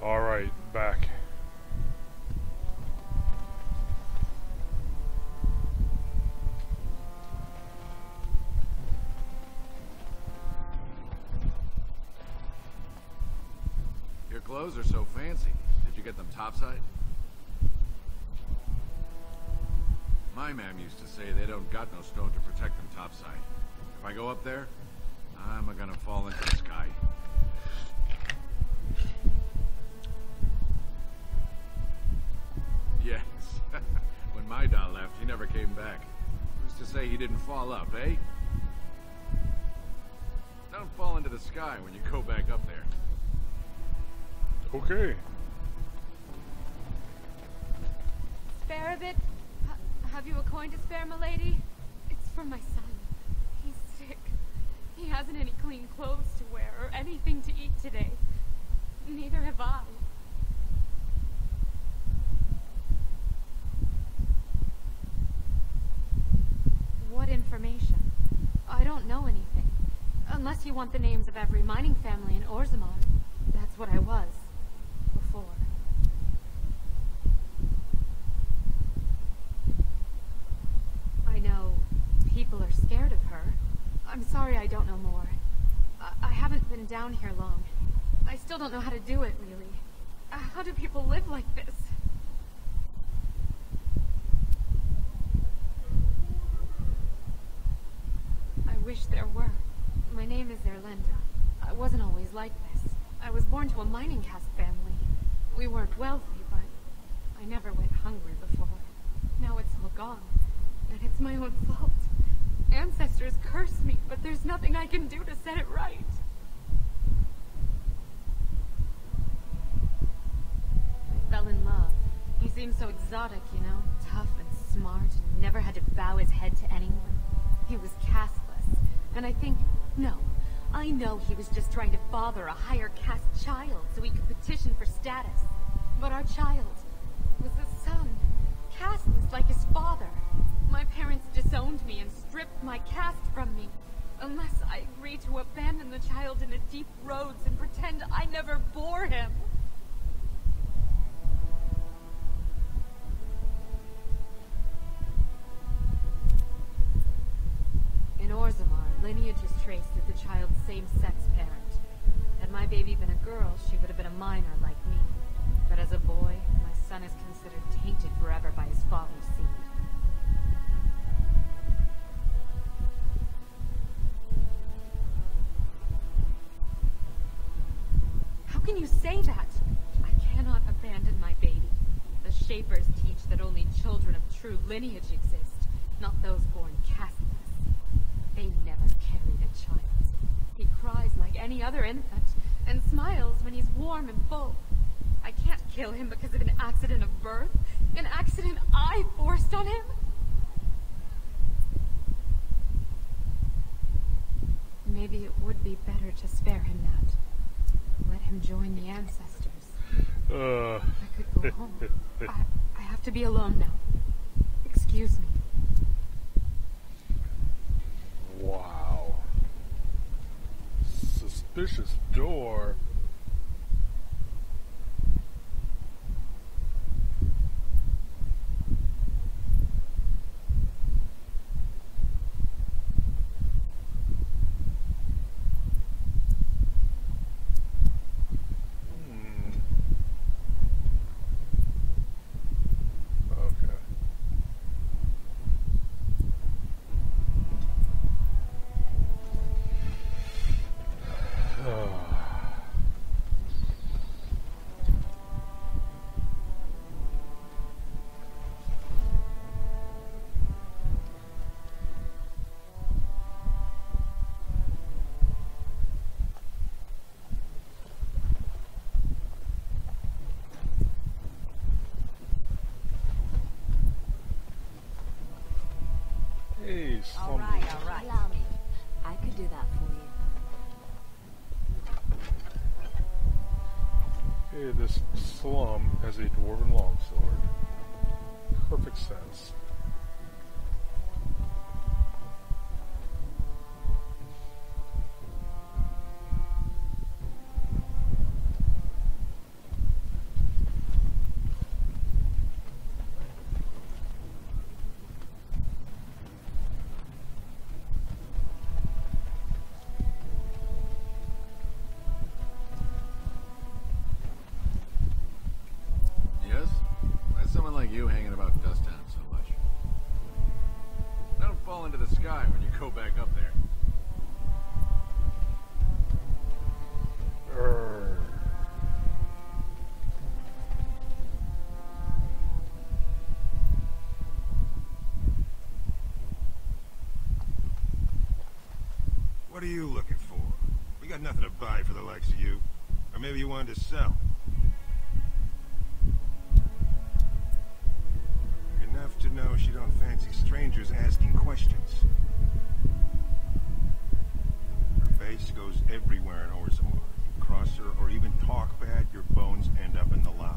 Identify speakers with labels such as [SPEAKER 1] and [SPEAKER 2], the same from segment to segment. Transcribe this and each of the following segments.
[SPEAKER 1] Alright, back.
[SPEAKER 2] Your clothes are so fancy. Did you get them topside? My mam used to say they don't got no stone to protect them topside. If I go up there, I'm gonna fall into the sky. Yes. When my doll left, he never came back. Who's to say he didn't fall up, eh? Don't fall into the sky when you go back up there.
[SPEAKER 1] Okay.
[SPEAKER 3] Spare a bit? Have you a coin to spare, milady? It's for my son. He's sick. He hasn't any clean clothes to wear or anything to eat today. Neither have I. What information? I don't know anything. Unless you want the names of every mining family in Orzammar. That's what I was. Before. I know people are scared of her. I'm sorry I don't know more. I haven't been down here long. I still don't know how to do it, really. How do people live like this? I wish there were. My name is Erlinda. I wasn't always like this. I was born to a mining caste family. We weren't wealthy, but I never went hungry before. Now it's all gone. And it's my own fault. Ancestors cursed me, but there's nothing I can do to set it right. I fell in love. He seemed so exotic, you know? Tough and smart, and never had to bow his head to anyone. He was casteless. And I think, no, I know he was just trying to bother a higher caste child so he could petition for status. But our child was a son, casteless like his father. My parents disowned me and stripped my caste from me. Unless I agree to abandon the child in the deep roads and pretend I never bore him. In Orzammar, lineage is traced through the child's same-sex parent. Had my baby been a girl, she would have been a minor like me. But as a boy, my son is considered tainted forever by his father's seed. How can you say that? I cannot abandon my baby. The Shapers teach that only children of true lineage exist, not those born casteless. They never carried a child. He cries like any other infant, and smiles when he's warm and full. I can't kill him because of an accident of birth, an accident I forced on him. Maybe it would be better to spare him that. Let him join the ancestors. I could go home. I have to be alone now. Excuse me.
[SPEAKER 1] Wow. Suspicious door.
[SPEAKER 4] All right. Allow me. I could do that for you.
[SPEAKER 1] Hey, this slum has a dwarven longsword. Perfect sense.
[SPEAKER 5] What are you looking for? We got nothing to buy for the likes of you. Or maybe you wanted to sell. Enough to know she don't fancy strangers asking questions. Her base goes everywhere in Orzammar. You cross her or even talk bad, your bones end up in the lava.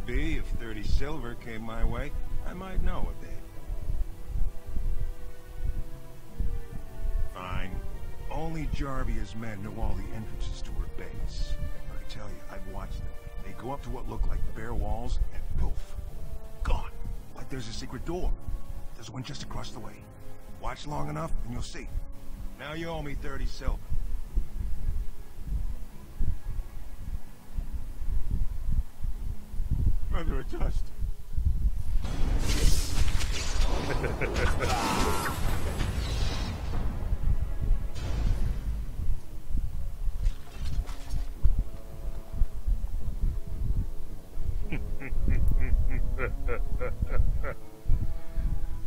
[SPEAKER 5] Could be if 30 silver came my way, I might know a bit. Fine. Only Jarvia's men know all the entrances to her base. But I tell you, I've watched them. They go up to what look like bare walls, and poof. Gone. Like there's a secret door. There's one just across the way. Watch long enough, and you'll see. Now you owe me 30 silver. Under a dust.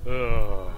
[SPEAKER 1] Ugh.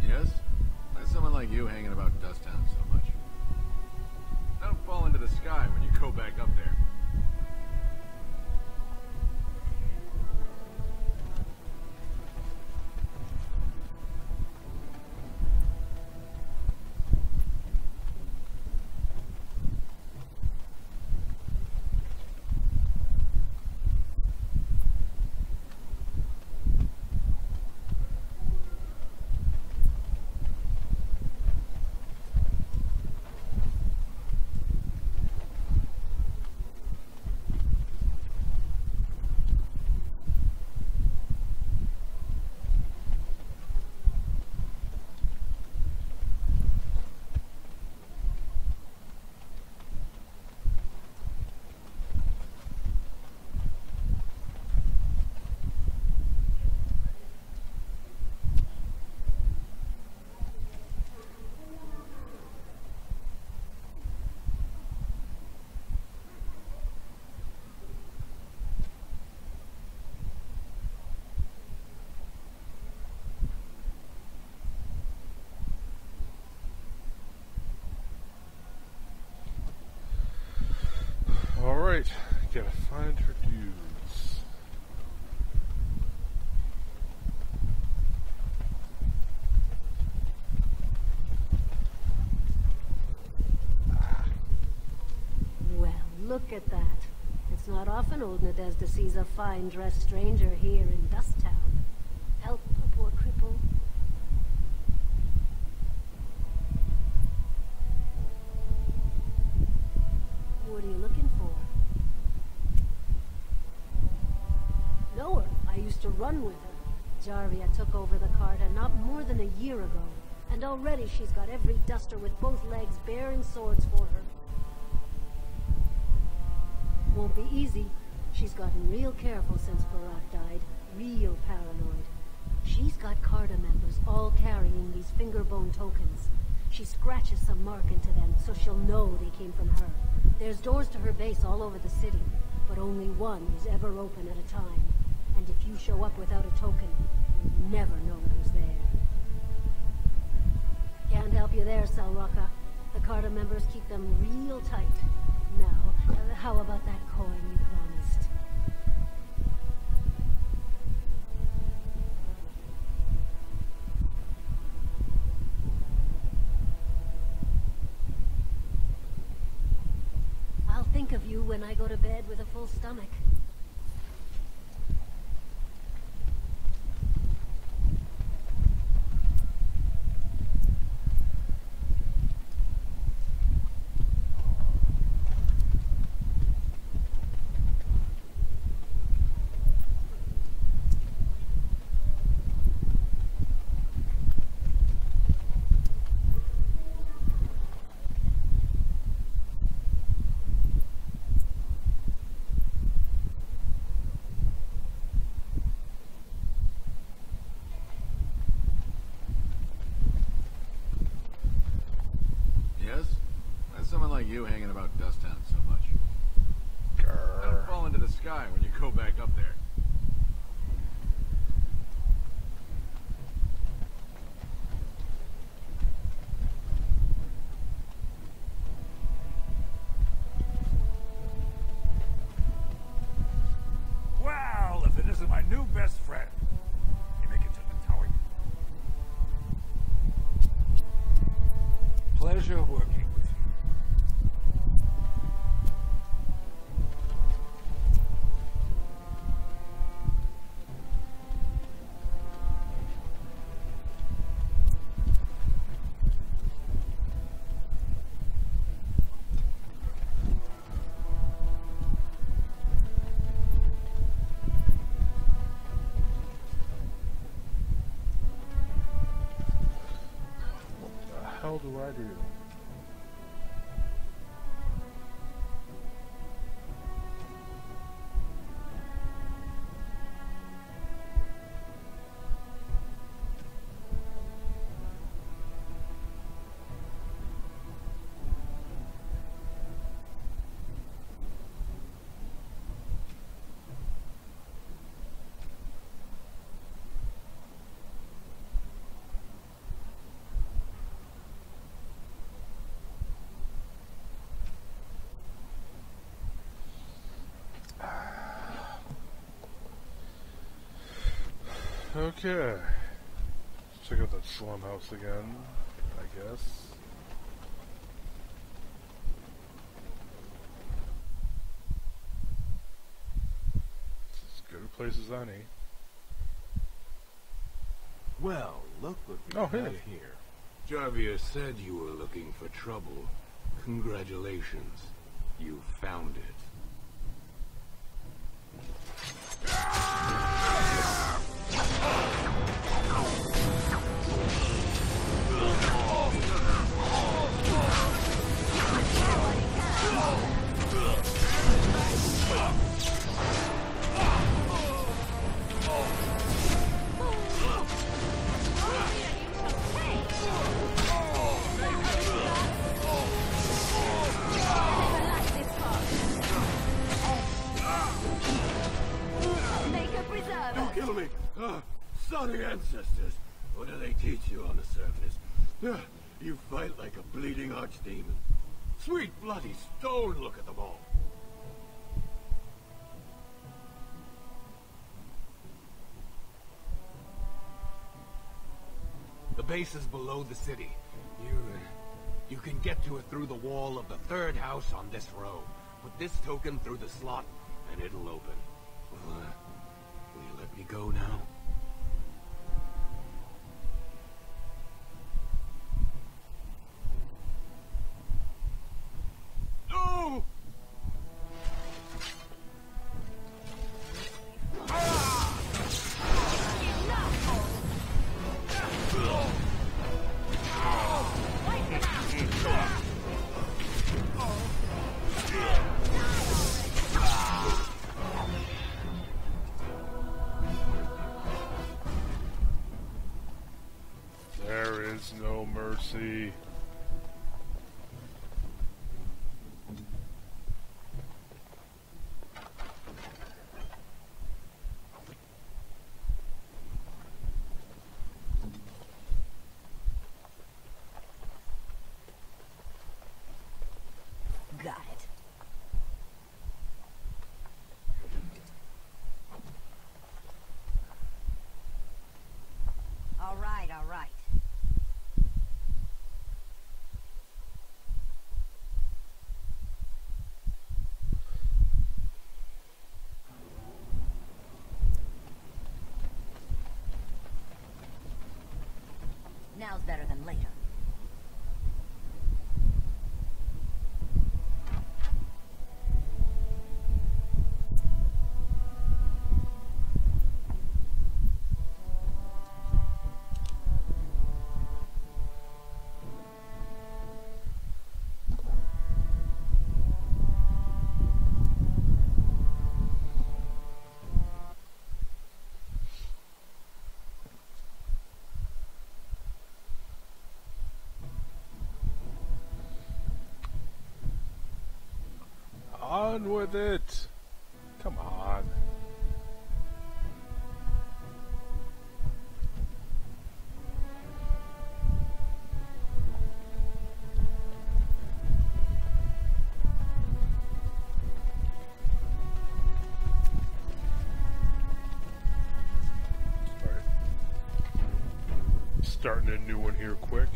[SPEAKER 2] Yes? Why is someone like you hanging about Dusttown so much? Don't fall into the sky when you go back up there.
[SPEAKER 1] Alright, gotta find her dudes.
[SPEAKER 6] Well, look at that. It's not often old Nadezhda sees a fine-dressed stranger here in Dusttown. Help a poor cripple. What are you looking for? Know her. I used to run with her. Jarvia took over the Carta not more than a year ago, and already she's got every duster with both legs bearing swords for her. Won't be easy. She's gotten real careful since Barat died. Real paranoid. She's got Carta members all carrying these fingerbone tokens. She scratches some mark into them so she'll know they came from her. There's doors to her base all over the city, but only one is ever open at a time. And if you show up without a token, you'd never know it was there. Can't help you there, Salraka. The Carta members keep them real tight. Now, how about that coin you promised? think of you when I go to bed with a full stomach.
[SPEAKER 2] Yes? Why's someone like you hanging about Dusttown so much? Don't fall into the sky when you go back up there.
[SPEAKER 5] Well, if it isn't my new best friend. You make it to the tower. Pleasure working with you.
[SPEAKER 1] What the hell do I do? Okay. Check out that slum house again, I guess. It's as good a place as any.
[SPEAKER 7] Well, look what we
[SPEAKER 1] Oh,
[SPEAKER 7] have
[SPEAKER 1] hey.
[SPEAKER 7] here. Jarvia said you were looking for trouble. Congratulations. You found it. Don't kill me! Sorry ancestors. What do they teach you on the surface? You fight like a bleeding archdemon. Sweet bloody stone, look at them all. The base is below the city. You can get to it through the wall of the third house on this row. Put this token through the slot, and it'll open. Will you let me go now? No!
[SPEAKER 1] There is no mercy.
[SPEAKER 4] Got it. All right, all right. Now's better than later.
[SPEAKER 1] On with it! Come on. Starting a new one here quick.